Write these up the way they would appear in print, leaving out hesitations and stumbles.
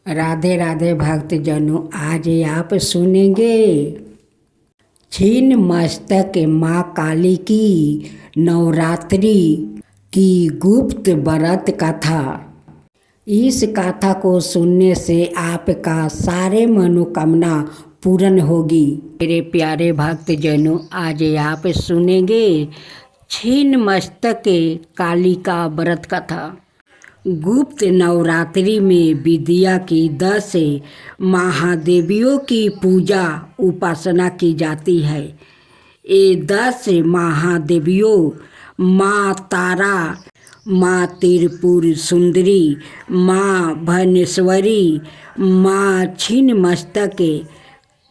राधे राधे भक्तजनों, आज आप सुनेंगे छीन मस्तक माँ काली की नवरात्रि की गुप्त व्रत कथा। इस कथा को सुनने से आपका सारे मनोकामना पूर्ण होगी। मेरे प्यारे भक्तजनों, आज आप सुनेंगे छीन मस्तक काली का व्रत कथा। गुप्त नवरात्रि में विद्या की 10 महादेवियों की पूजा उपासना की जाती है। ये 10 महादेवियों माँ तारा, माँ त्रिपुर सुंदरी, माँ भुवनेश्वरी, माँ छिन्नमस्तक,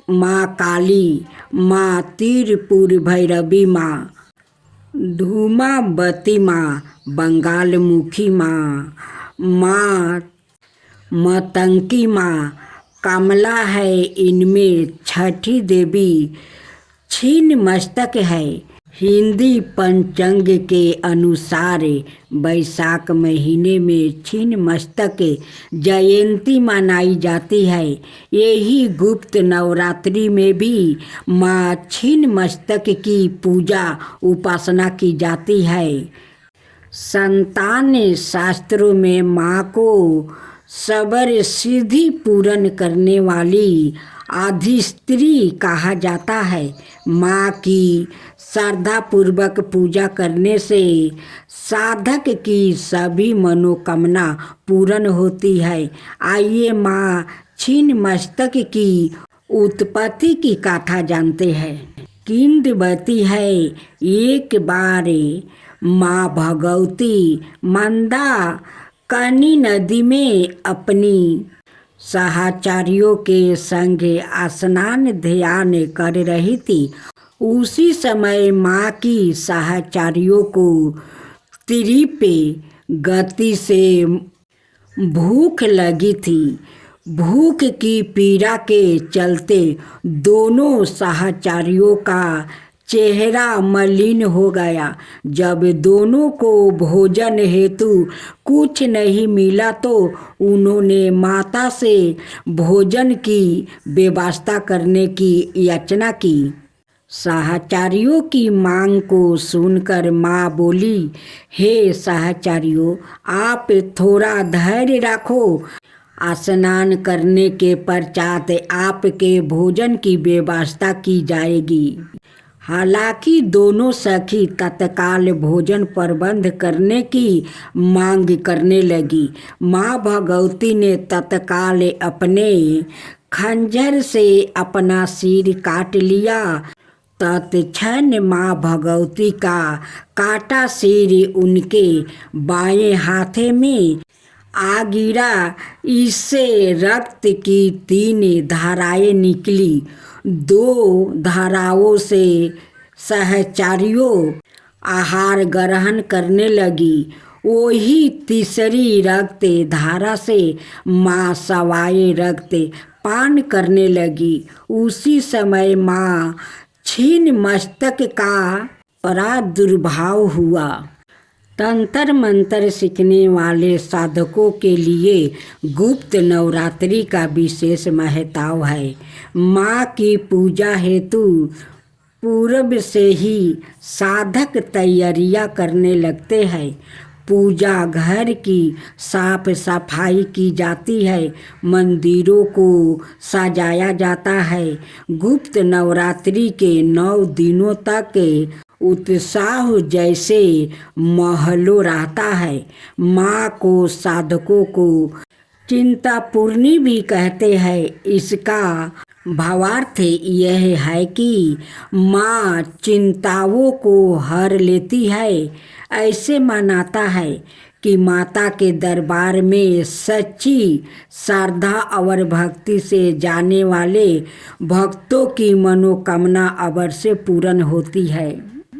माँ काली, माँ त्रिपुर भैरवी, माँ धूमावती, माँ बंगालमुखी, माँ मतंगी, माँ कमला है। इनमें छठी देवी छिन्नमस्तक है। हिंदी पंचांग के अनुसार वैशाख महीने में छिन्नमस्तक जयंती मनाई जाती है। यही गुप्त नवरात्रि में भी माँ छिन्नमस्तक की पूजा उपासना की जाती है। संतान शास्त्रों में माँ को सबर सिद्धि पूर्ण करने वाली आदिस्त्री कहा जाता है। माँ की श्रद्धापूर्वक पूजा करने से साधक की सभी मनोकामना पूर्ण होती है। आइए माँ छिन्नमस्तक की उत्पत्ति की कथा जानते हैं। किंवदंती है, एक बार माँ भगवती मंदाकिनी नदी में अपनी सहचारियों के संग स्नान ध्यान कर रही थी। उसी समय माँ की सहचारियों को तीव्र गति से भूख लगी थी। भूख की पीड़ा के चलते दोनों सहचारियों का चेहरा मलिन हो गया। जब दोनों को भोजन हेतु कुछ नहीं मिला तो उन्होंने माता से भोजन की व्यवस्था करने की याचना की। सहचारियों की मांग को सुनकर माँ बोली, हे सहचारियों, आप थोड़ा धैर्य रखो। स्नान करने के पश्चात आपके भोजन की व्यवस्था की जाएगी। हालांकि दोनों सखी तत्काल भोजन प्रबंध करने की मांग करने लगी। माँ भगवती ने तत्काल अपने खंजर से अपना सिर काट लिया। तत्क्षण माँ भगवती का काटा सिर उनके बाएं हाथ में आ गिरा। इससे रक्त की 3 धाराएं निकली। 2 धाराओं से सहचारियों आहार ग्रहण करने लगी। वही तीसरी रक्त धारा से माँ सवाए रक्त पान करने लगी। उसी समय माँ छिन्नमस्तक का प्रादुर्भाव हुआ। तंत्र मंत्र सीखने वाले साधकों के लिए गुप्त नवरात्रि का विशेष महत्व है। माँ की पूजा हेतु पूर्व से ही साधक तैयारियां करने लगते हैं। पूजा घर की साफ सफाई की जाती है। मंदिरों को सजाया जाता है। गुप्त नवरात्रि के 9 दिनों तक उत्साह जैसे महलों रहता है। माँ को साधकों को चिंतापूर्णी भी कहते हैं। इसका भावार्थ यह है कि माँ चिंताओं को हर लेती है। ऐसे मानता है कि माता के दरबार में सच्ची श्रद्धा और भक्ति से जाने वाले भक्तों की मनोकामना अवश्य पूर्ण होती है।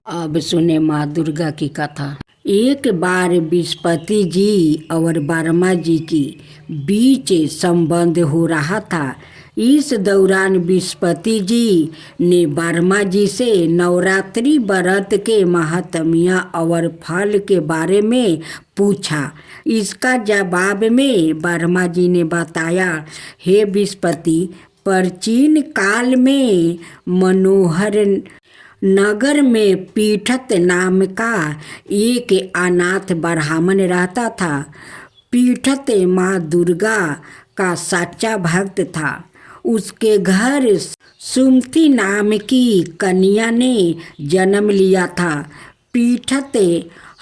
अब सुने माँ दुर्गा की कथा। एक बार बृहस्पति जी और वर्मा जी की बीच संबंध हो रहा था। इस दौरान विस्पति जी ने वर्मा जी से नवरात्रि व्रत के महात्म्य और फल के बारे में पूछा। इसका जवाब में वर्मा जी ने बताया, हे विस्पति, प्राचीन काल में मनोहर नगर में पीठत नाम का एक अनाथ ब्राह्मण रहता था। पीठत माँ दुर्गा का सच्चा भक्त था। उसके घर सुमति नाम की कन्या ने जन्म लिया था। पीठत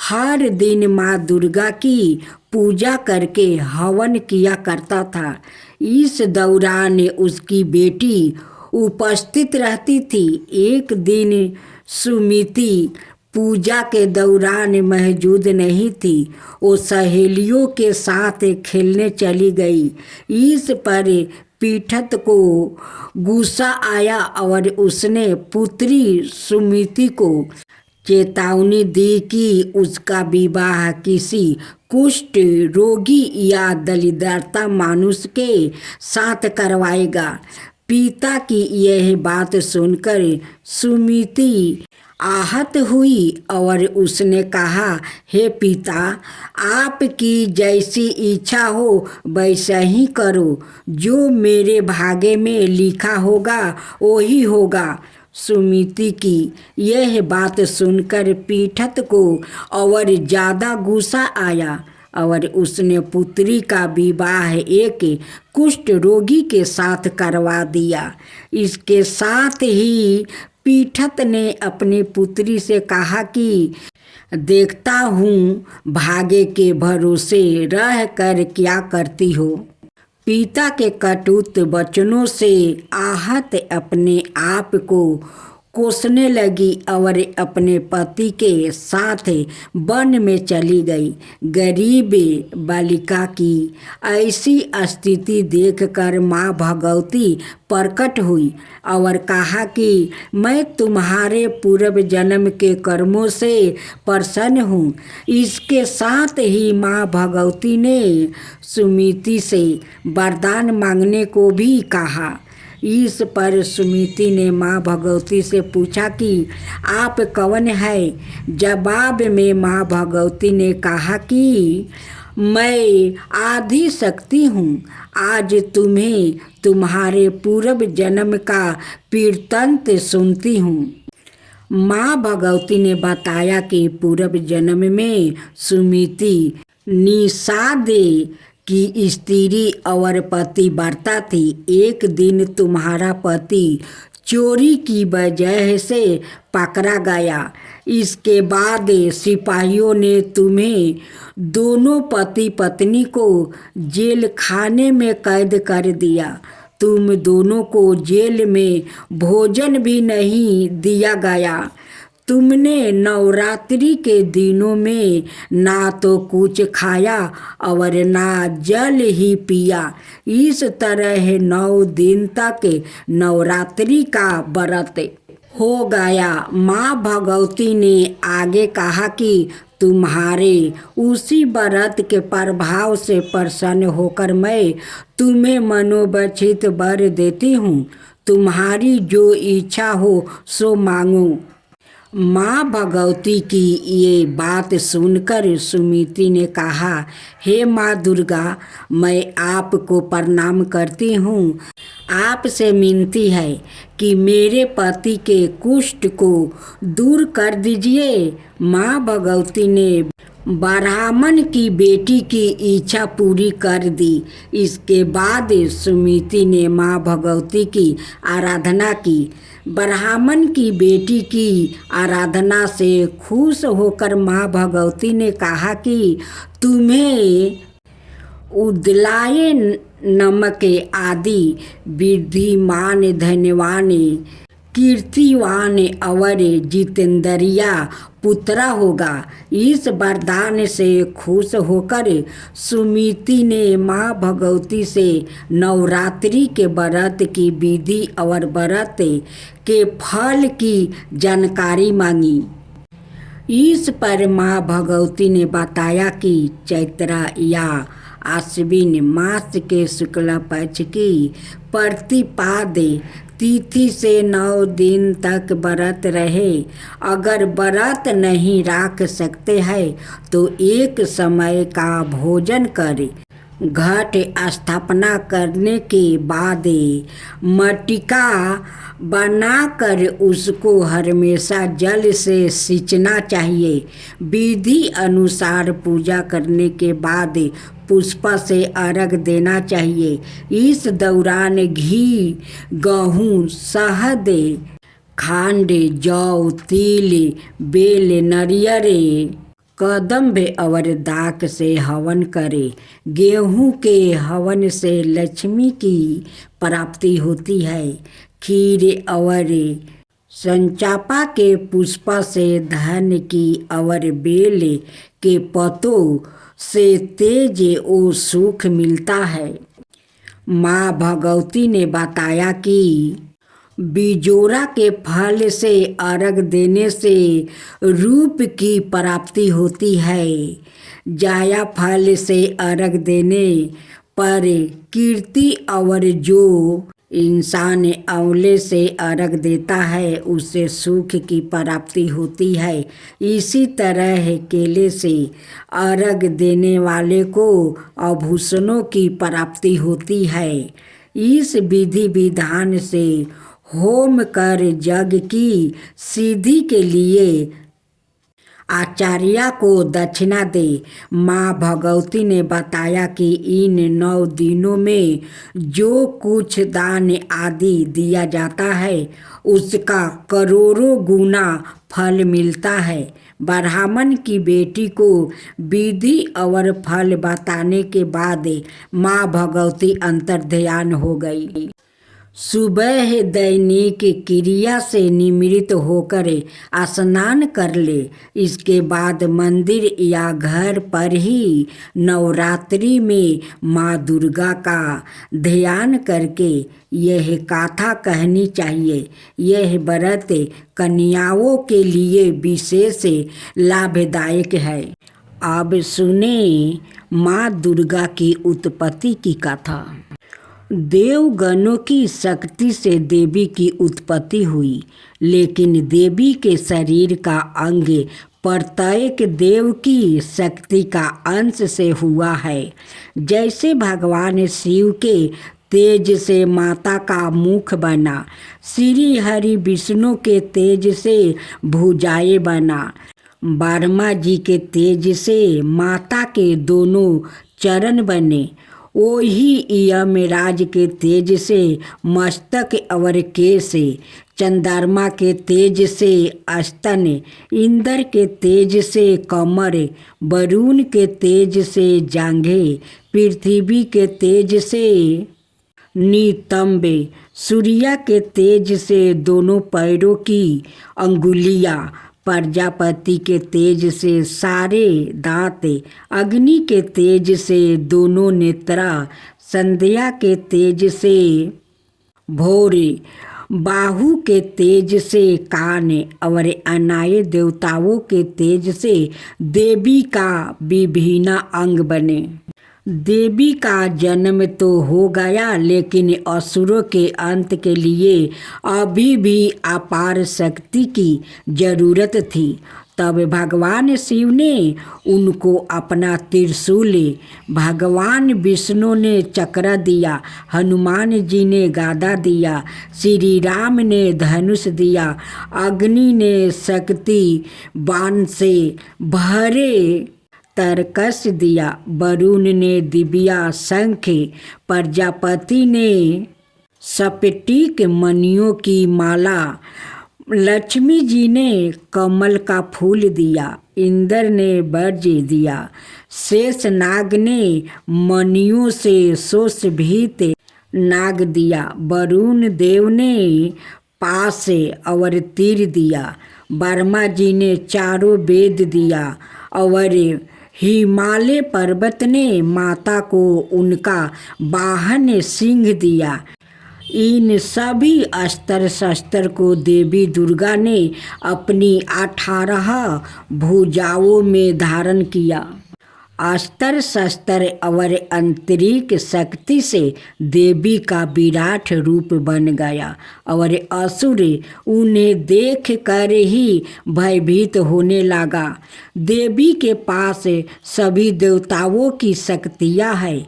हर दिन माँ दुर्गा की पूजा करके हवन किया करता था। इस दौरान उसकी बेटी उपस्थित रहती थी। एक दिन सुमिति पूजा के दौरान मौजूद नहीं थी। वो सहेलियों के साथ खेलने चली गई। इस पर पीठत को गुस्सा आया और उसने पुत्री सुमिति को चेतावनी दी कि उसका विवाह किसी कुष्ठ रोगी या दरिद्रता मनुष्य के साथ करवाएगा। पिता की यह बात सुनकर सुमिति आहत हुई और उसने कहा, हे पिता, आपकी जैसी इच्छा हो वैसा ही करो। जो मेरे भाग्य में लिखा होगा वही होगा। सुमिति की यह बात सुनकर पीठत को और ज़्यादा गुस्सा आया और उसने पुत्री का विवाह एक कुष्ठ रोगी के साथ करवा दिया। इसके साथ ही पीठत ने अपनी पुत्री से कहा कि देखता हूँ भाग्य के भरोसे रह कर क्या करती हो। पिता के कटुत वचनों से आहत अपने आप को कोसने लगी और अपने पति के साथ वन में चली गई। गरीब बालिका की ऐसी स्थिति देखकर माँ भगवती प्रकट हुई और कहा कि मैं तुम्हारे पूर्व जन्म के कर्मों से प्रसन्न हूँ। इसके साथ ही माँ भगवती ने सुमिति से वरदान मांगने को भी कहा। इस पर सुमिति ने माँ भगवती से पूछा कि आप कौन है। जवाब में माँ भगवती ने कहा कि मैं आदि शक्ति हूँ। आज तुम्हें तुम्हारे पूर्व जन्म का वृत्तांत सुनती हूँ। माँ भगवती ने बताया कि पूर्व जन्म में सुमिति निषाद की स्त्री और पति व्रता थी। एक दिन तुम्हारा पति चोरी की वजह से पकड़ा गया। इसके बाद सिपाहियों ने तुम्हें दोनों पति पत्नी को जेल खाने में कैद कर दिया। तुम दोनों को जेल में भोजन भी नहीं दिया गया। तुमने नवरात्रि के दिनों में ना तो कुछ खाया और ना जल ही पिया। इस तरह 9 दिन तक नवरात्रि का व्रत हो गया। माँ भगवती ने आगे कहा कि तुम्हारे उसी व्रत के प्रभाव से प्रसन्न होकर मैं तुम्हें मनोवांछित वर देती हूँ। तुम्हारी जो इच्छा हो सो मांगो। माँ भगवती की ये बात सुनकर सुमिति ने कहा, हे माँ दुर्गा, मैं आपको प्रणाम करती हूँ। आपसे विनती है कि मेरे पति के कुष्ठ को दूर कर दीजिए। माँ भगवती ने ब्राह्मण की बेटी की इच्छा पूरी कर दी। इसके बाद सुमिति ने माँ भगवती की आराधना की। ब्राह्मण की बेटी की आराधना से खुश होकर माँ भगवती ने कहा कि तुम्हें उदलाय नमक आदि विद्धिमान धन्यवान कीर्तिवान और जितेंद्रिया पुत्रा होगा। इस वरदान से खुश होकर सुमिति ने माँ भगवती से नवरात्रि के व्रत की विधि और व्रत के फल की जानकारी मांगी। इस पर माँ भगवती ने बताया कि चैत्रा या आश्विन मास के शुक्ल पक्ष की प्रतिपाद तिथि से 9 दिन तक व्रत रहे। अगर व्रत नहीं रख सकते हैं तो एक समय का भोजन करें। घट स्थापना करने के बाद मटिका बनाकर उसको हमेशा जल से सींचना चाहिए। विधि अनुसार पूजा करने के बाद पुष्प से अर्घ देना चाहिए। इस दौरान घी, गेहूँ, शहद, खांड, जौ, तिल, बेल, नारियल, कदम्ब और दाक से हवन करे। गेहूं के हवन से लक्ष्मी की प्राप्ति होती है। खीर और संचापा के पुष्प से धन की और बेल के पत्तों से तेज और सुख मिलता है। माँ भगवती ने बताया कि बिजोरा के फल से अर्घ देने से रूप की प्राप्ति होती है। जाया फल से अर्घ देने पर कीर्ति और जो इंसान आंवले से अर्घ देता है उससे सुख की प्राप्ति होती है। इसी तरह केले से अर्घ देने वाले को आभूषणों की प्राप्ति होती है। इस विधि विधान से होम कर जग की सिद्धि के लिए आचार्य को दक्षिणा दे। माँ भगवती ने बताया कि इन 9 दिनों में जो कुछ दान आदि दिया जाता है उसका करोड़ों गुना फल मिलता है। ब्राह्मण की बेटी को विधि और फल बताने के बाद माँ भगवती अंतर्ध्यान हो गई। सुबह दैनिक क्रिया से निवृत्त होकर स्नान कर ले। इसके बाद मंदिर या घर पर ही नवरात्रि में माँ दुर्गा का ध्यान करके यह गाथा कहनी चाहिए। यह व्रत कन्याओं के लिए विशेष लाभदायक है। अब सुने माँ दुर्गा की उत्पत्ति की कथा। देवगणों की शक्ति से देवी की उत्पत्ति हुई, लेकिन देवी के शरीर का अंग प्रत्येक देव की शक्ति का अंश से हुआ है। जैसे भगवान शिव के तेज से माता का मुख बना, श्री हरि विष्णु के तेज से भुजाएं बना, ब्रह्मा जी के तेज से माता के दोनों चरण बने, वही यमराज के तेज से मस्तक और केश, चंद्रमा के तेज से स्तन, इंद्र के तेज से कमर, वरुण के तेज से जांघें, पृथ्वी के तेज से नितंब, सूर्य के तेज से दोनों पैरों की अंगुलियां, प्रजापति के तेज से सारे दांत, अग्नि के तेज से दोनों नेत्रा, संध्या के तेज से भौर, बाहु के तेज से कान और अन्य देवताओं के तेज से देवी का विभिन्न अंग बने। देवी का जन्म तो हो गया, लेकिन असुरों के अंत के लिए अभी भी अपार शक्ति की जरूरत थी। तब भगवान शिव ने उनको अपना त्रिशूल, भगवान विष्णु ने चक्र दिया, हनुमान जी ने गदा दिया, श्री राम ने धनुष दिया, अग्नि ने शक्ति बाण से भरे तरकस दिया, वरुण ने दिव्या शंख, प्रजापति ने स्फटिक मणियों की माला, लक्ष्मी जी ने कमल का फूल दिया, इंद्र ने वज्र दिया, शेष नाग ने मणियों से सुशोभित नाग दिया, वरुण देव ने पास और तीर दिया, ब्रह्मा जी ने चारों वेद दिया और हिमालय पर्वत ने माता को उनका वाहन सिंह दिया। इन सभी अस्त्र शस्त्र को देवी दुर्गा ने अपनी 18 भुजाओं में धारण किया। अस्त्र शस्त्र और आंतरिक शक्ति से देवी का विराट रूप बन गया और असुर उन्हें देख कर ही भयभीत होने लगा। देवी के पास सभी देवताओं की शक्तियाँ हैं,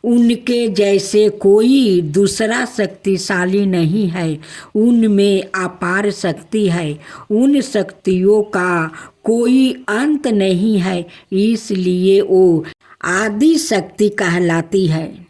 उनके जैसे कोई दूसरा शक्तिशाली नहीं है। उनमें अपार शक्ति है, उन शक्तियों का कोई अंत नहीं है, इसलिए वो आदि शक्ति कहलाती है।